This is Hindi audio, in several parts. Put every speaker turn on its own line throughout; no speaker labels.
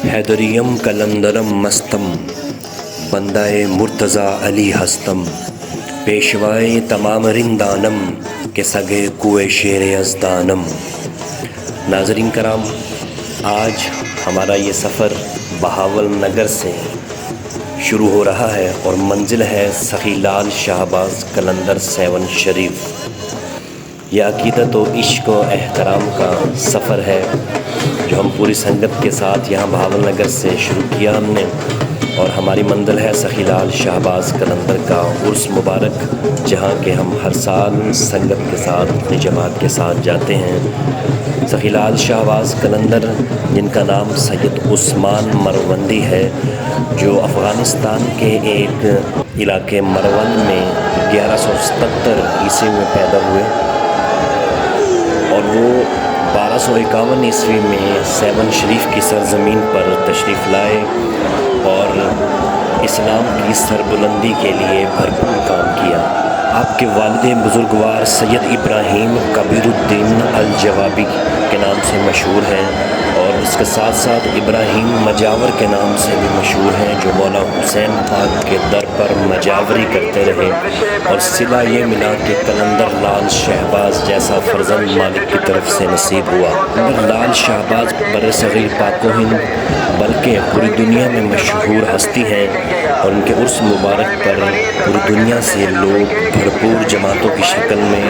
हैदरियम कलंदरम मस्तम बंदाए मुर्तज़ा अली हस्तम पेशवाए तमाम रिंदानम के सगे कुए शेर यज़दानम। नाज़रीन कराम, आज हमारा ये सफ़र बहावल नगर से शुरू हो रहा है और मंजिल है सखी लाल शाहबाज कलंदर 7 शरीफ। यह अक़ीदत व इश्क़ व एहतराम का सफ़र है जो हम पूरी संगत के साथ यहाँ बहावल नगर से शुरू किया हमने, और हमारी मंजिल है सखी लाल शाहबाज कलंदर का उर्स मुबारक, जहाँ के हम हर साल संगत के साथ अपनी जमात के साथ जाते हैं। सखी लाल शाहबाज कलंदर, जिनका नाम सैयद उस्मान मरवंदी है, जो अफ़ग़ानिस्तान के एक इलाके मरवंद में 1177 ईस्वी में पैदा हुए और वो 1251 ईस्वी में 7 शरीफ की सरज़मीन पर तशरीफ़ लाए और इस्लाम की सरबुलंदी के लिए भरपूर काम किया। आपके वालिद बुज़ुर्गवार सैयद इब्राहीम कबीरुद्दीन अल जवाबी के नाम से मशहूर हैं और इसके साथ साथ इब्राहीम मजावर के नाम से भी मशहूर हैं, जो मौला हुसैन पाक के दर पर मजावरी करते रहे और सिला ये मिला कि कलंदर लाल शहबाज जैसा फर्जंद मालिक की तरफ से नसीब हुआ। लाल शहबाज बरसग़ीर पाको हिंद बल्कि पूरी दुनिया में मशहूर हस्ती हैं और उनके उर्स मुबारक पर पूरी दुनिया से लोग भरपूर जमातों की शक्ल में,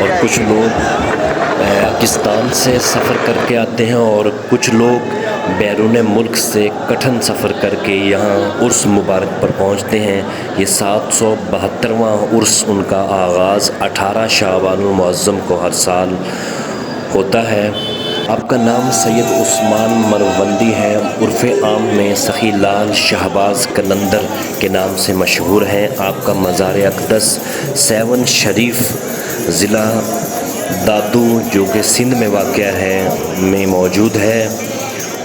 और कुछ लोग पाकिस्तान से सफ़र करके आते हैं और कुछ लोग बैरून मुल्क से कठिन सफ़र करके यहाँ उर्स मुबारक पर पहुँचते हैं। ये 772वां उर्स उनका आगाज़ 18 शाबानुल मुअज़्ज़म को हर साल होता है। आपका नाम सैयद उस्मान मरवंदी है, उर्फ़े आम में सखी लाल शाहबाज कलंदर के नाम से मशहूर हैं। आपका मज़ार अक़दस 7 शरीफ ज़िला दादू, जो कि सिंध में वाक़या है, में मौजूद है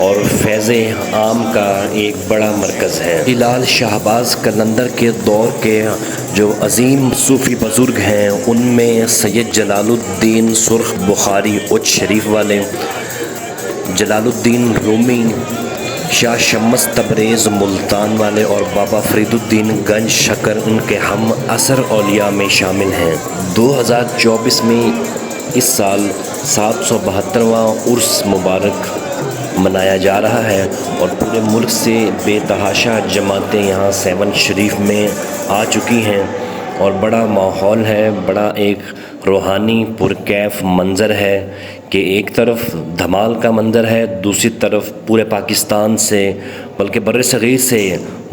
और फैज़ आम का एक बड़ा मरकज़ है। लाल शाहबाज कलंदर के दौर के जो अज़ीम सूफ़ी बुज़ुर्ग हैं, उनमें सैयद जलालुद्दीन सुर्ख़ बुखारी उच्च शरीफ वाले, जलालुद्दीन रूमी, शाह शम्स तबरेज़ मुल्तान वाले और बाबा फ़रीदुद्दीन गंज शकर उनके हम असर औलिया में शामिल हैं। 2024 में इस साल 772वां उर्स मुबारक मनाया जा रहा है और पूरे मुल्क से बेतहाशा जमातें यहाँ 7 शरीफ में आ चुकी हैं और बड़ा माहौल है, बड़ा एक रूहानी पुरकैफ मंज़र है कि एक तरफ धमाल का मंज़र है, दूसरी तरफ पूरे पाकिस्तान से बल्कि बर्र-ए-सग़ीर से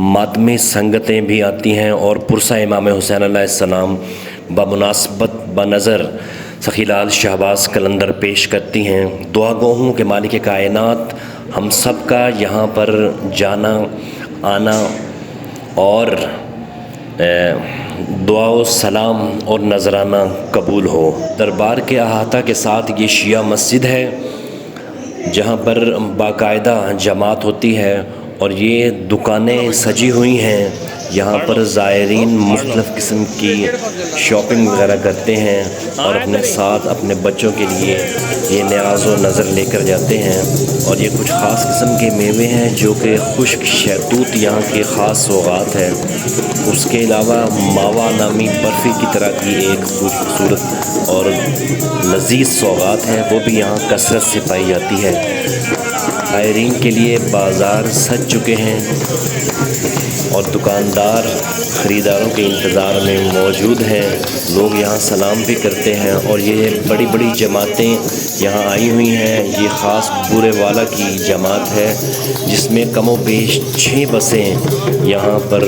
मातमी संगतें भी आती हैं और पुरसा इमाम हुसैन अलैहिस्सलाम बमुनासबत बनज़र सखी लाल शाहबाज कलंदर पेश करती हैं। दुआ गो हूँ कि मालिक कायनात हम सब का यहाँ पर जाना आना और दुआ व सलाम और नजराना कबूल हो। दरबार के अहाता के साथ ये शिया मस्जिद है जहाँ पर बाकायदा जमात होती है और ये दुकानें सजी हुई हैं। यहाँ पर ज़ायरीन मुख्तलिफ़ किस्म की शॉपिंग वगैरह करते हैं और अपने साथ अपने बच्चों के लिए ये न्याज़ व नज़र लेकर जाते हैं। और ये कुछ ख़ास किस्म के मेवे हैं जो कि खुश्क शहतूत यहाँ की ख़ास सौगात है। उसके अलावा मावा नामी बर्फ़ी की तरह की एक खूबसूरत और लज़ीज़ सौगात है, वो भी यहाँ कसरत से पाई जाती है। ज़ायरीन के लिए बाज़ार सज चुके हैं और दुकानदार ख़रीदारों के इंतज़ार में मौजूद हैं। लोग यहाँ सलाम भी करते हैं और ये बड़ी बड़ी जमातें यहाँ आई हुई हैं। ये ख़ास बुरे वाला की जमात है जिसमें कमो बेश 6 बसें यहाँ पर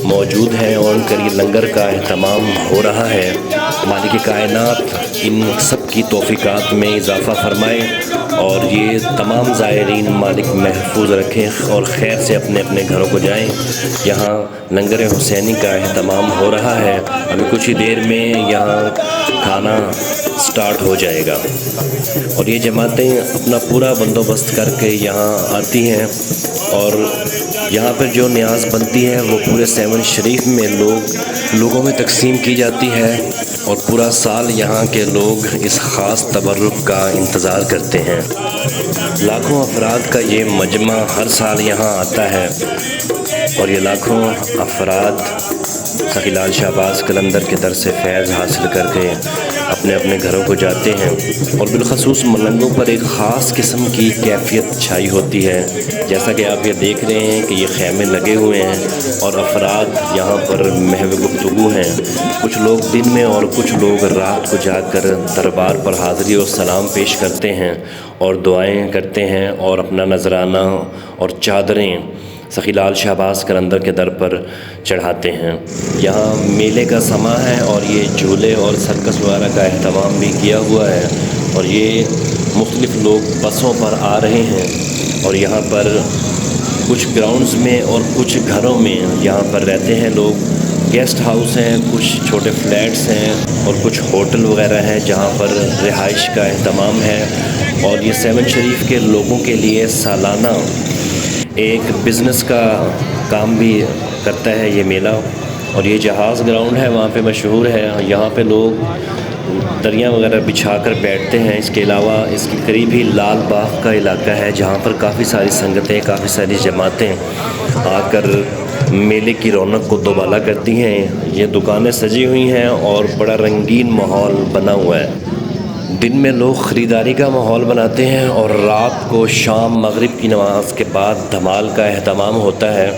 मौजूद हैं और उनका ये लंगर का एहतमाम हो रहा है। मालिक कायनात इन सब की तौफ़ीक़ात में इजाफ़ा फ़रमाए और ये तमाम ज़ायरीन मालिक महफूज रखें और खैर से अपने अपने घरों को जाएं। यहाँ लंगर हुसैनी का एहतमाम हो रहा है। अभी कुछ ही देर में यहाँ खाना स्टार्ट हो जाएगा। और ये जमातें अपना पूरा बंदोबस्त करके यहाँ आती हैं और यहाँ पर जो न्याज बनती है वो पूरे 7 शरीफ में लोगों में तकसीम की जाती है और पूरा साल यहाँ के लोग इस ख़ास तबर्रुक का इंतज़ार करते हैं। लाखों अफराद का ये मजमा हर साल यहाँ आता है और ये लाखों अफराद सखी लाल शाहबाज कलंदर के दर से फैज़ हासिल करके अपने अपने घरों को जाते हैं और बिलखसूस मलंगों पर एक ख़ास किस्म की कैफियत छाई होती है। जैसा कि आप ये देख रहे हैं कि ये खैमे लगे हुए हैं और अफराद यहाँ पर महव गुफ्तगू हैं। कुछ लोग दिन में और कुछ लोग रात को जाकर दरबार पर हाज़िरी और सलाम पेश करते हैं और दुआएं करते हैं और अपना नजराना और चादरें सखी लाल शाहबाज कलंदर के दर पर चढ़ाते हैं। यहाँ मेले का समा है और ये झूले और सर्कस वगैरह का अहतमाम भी किया हुआ है और ये मुख्तलिफ़ लोग बसों पर आ रहे हैं और यहाँ पर कुछ ग्राउंड्स में और कुछ घरों में यहाँ पर रहते हैं लोग। गेस्ट हाउस हैं, कुछ छोटे फ्लैट्स हैं और कुछ होटल वगैरह हैं जहाँ पर रिहाइश का अहतमाम है। और ये 7 शरीफ के लोगों के लिए सालाना एक बिज़नेस का काम भी करता है ये मेला। और ये जहाज़ ग्राउंड है वहाँ पे मशहूर है, यहाँ पे लोग दरिया वगैरह बिछा कर बैठते हैं। इसके अलावा इसके करीब ही लाल बाग का इलाका है जहाँ पर काफ़ी सारी संगतें, काफ़ी सारी जमातें आकर मेले की रौनक को दोबाला करती हैं। ये दुकानें सजी हुई हैं और बड़ा रंगीन माहौल बना हुआ है। दिन में लोग ख़रीदारी का माहौल बनाते हैं और रात को शाम मगरिब की नमाज़ के बाद धमाल का अहतमाम होता है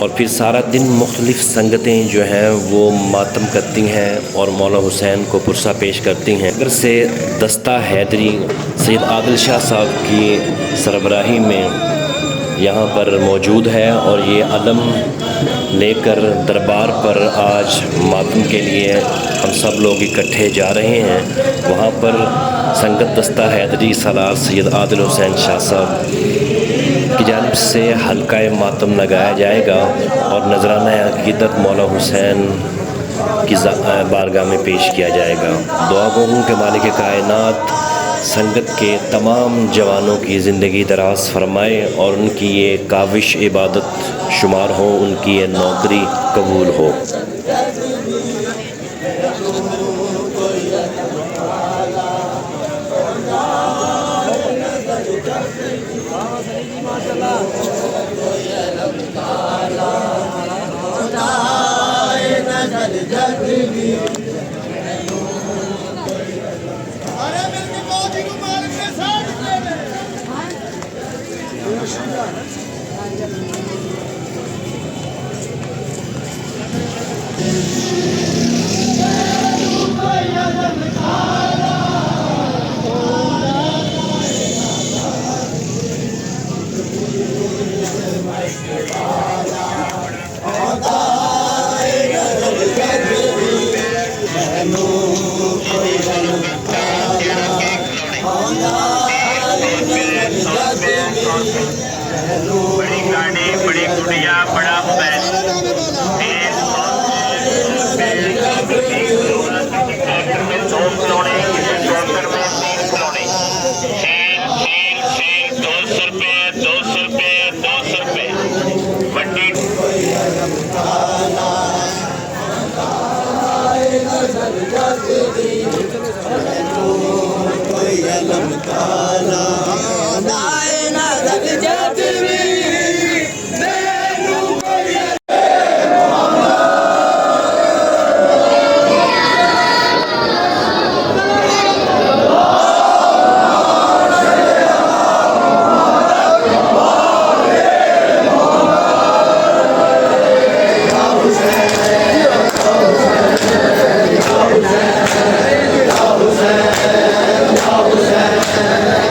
और फिर सारा दिन मुख्तलिफ़ संगतें जो हैं वो मातम करती हैं और मौला हुसैन को पुरसा पेश करती हैं। अगर से दस्ता हैदरी सैयद आदिल शाह साहब की सरबराही में यहाँ पर मौजूद है और ये अलम लेकर दरबार पर आज मातम के लिए हम सब लोग इकट्ठे जा रहे हैं। वहाँ पर संगत दस्ता हैदरी सालार सैयद आदिल हुसैन शाह साहब की जानिब से हल्का मातम लगाया जाएगा और नजराना अक़ीदत मौला हुसैन की बारगाह में पेश किया जाएगा। दुआ गो हूँ कि मालिक कायनात संगत के तमाम जवानों की ज़िंदगी दराज फरमाए और उनकी ये काविश इबादत शुमार हो, उनकी ये नौकरी कबूल हो।
बड़ी गाड़ी, बड़ी गुड़िया, बड़ा बैल, दो खिलौने, जोकर में 3 खिलौने, खेल 200 रुपये, 200 रुपये, 200 रुपये, बड्डी
Hussein,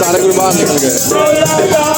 सारे गुरु बाहर निकल गए।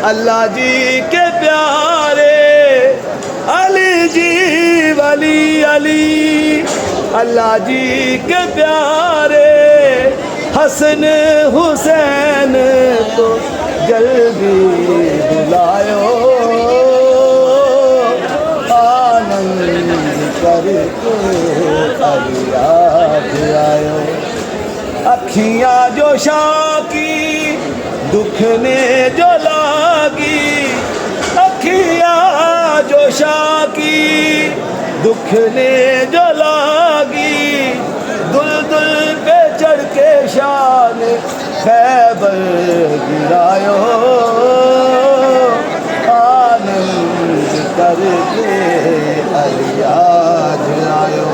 अल्लाह जी के प्यारे अली जी वली अली, अल्लाह जी के प्यारे हसन हुसैन को जल्दी बुलायो, आनंद करके फरियाद आयो। अखियाँ जो शाकी दुख ने जो लागी, अखियाँ जो शाकी दुख ने जो लागी, दुल पे चढ़ के शान खैबर गिरायो, आनंद करके अलियाज आयो।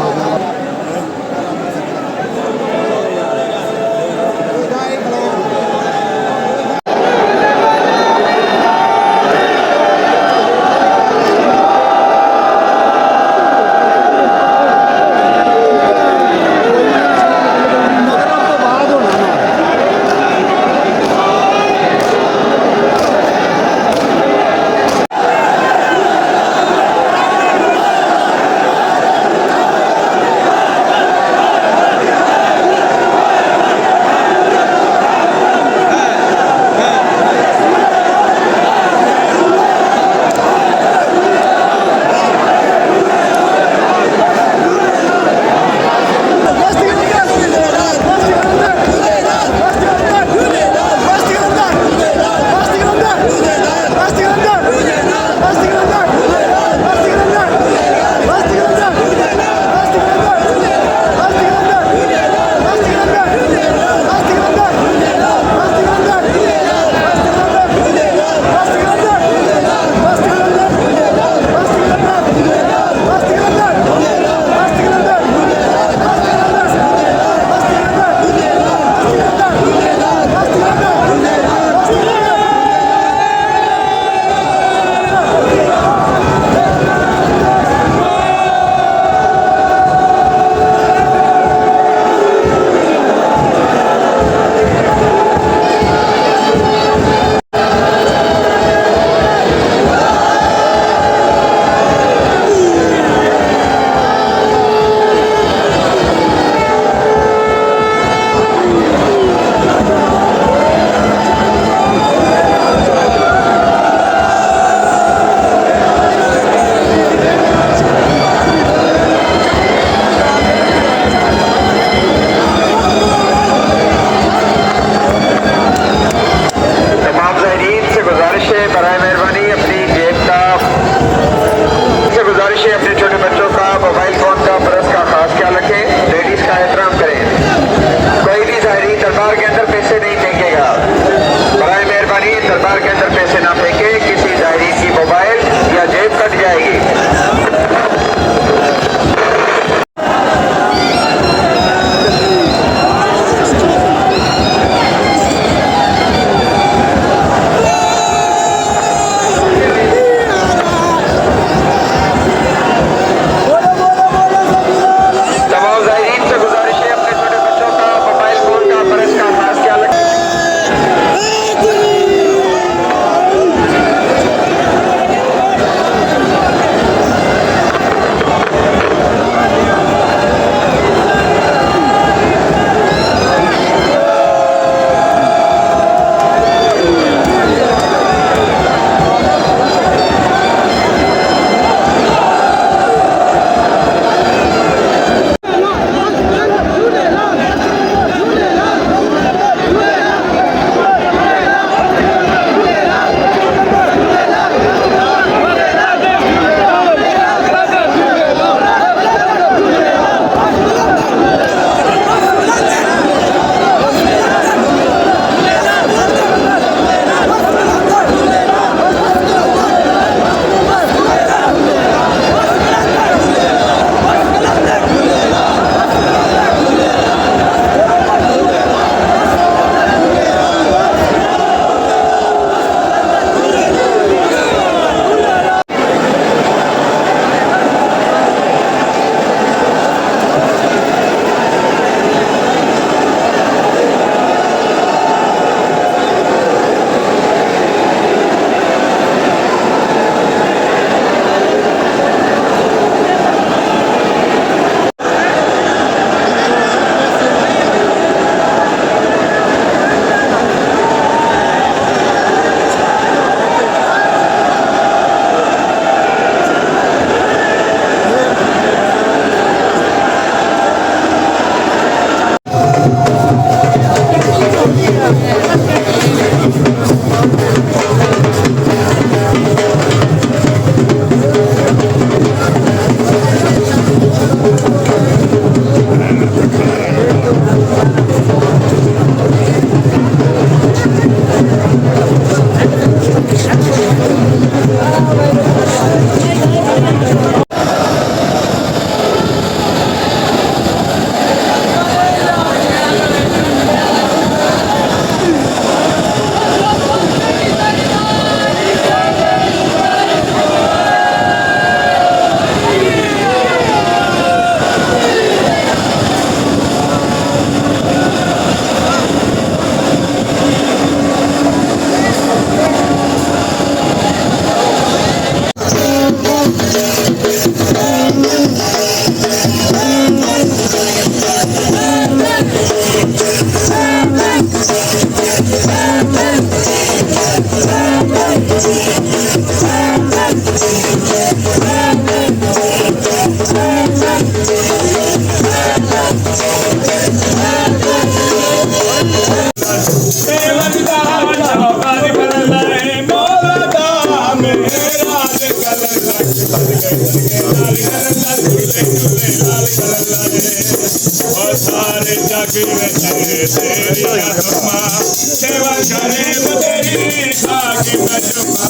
जागी तेरी जुम्मा सेवा करे तेरी खाकी में जुम्मा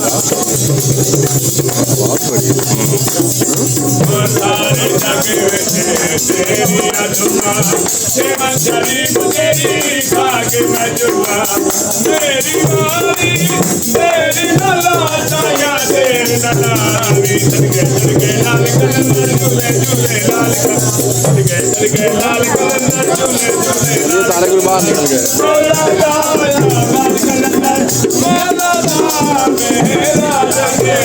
सारे जागे तेरी जुम्मा सेवा करे तेरी खाकी में जुम्मा मेरी वाली तेरी नलाया तेरी नलावी चलके लाल कलंदर झूले झूले लाल चलके लाल कलंदर झूले झूले
ये सारे गुरु बाहर निकल गए
लाल कलंदर मेरा जगे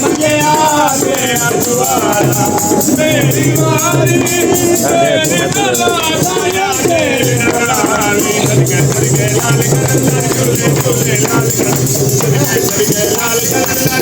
मुझे आगे अजवारा मेरी मारी मेरी नलाया तेरी नलावी चलके लाल कलंदर झूले झूले लाल चलके लाल कलंदर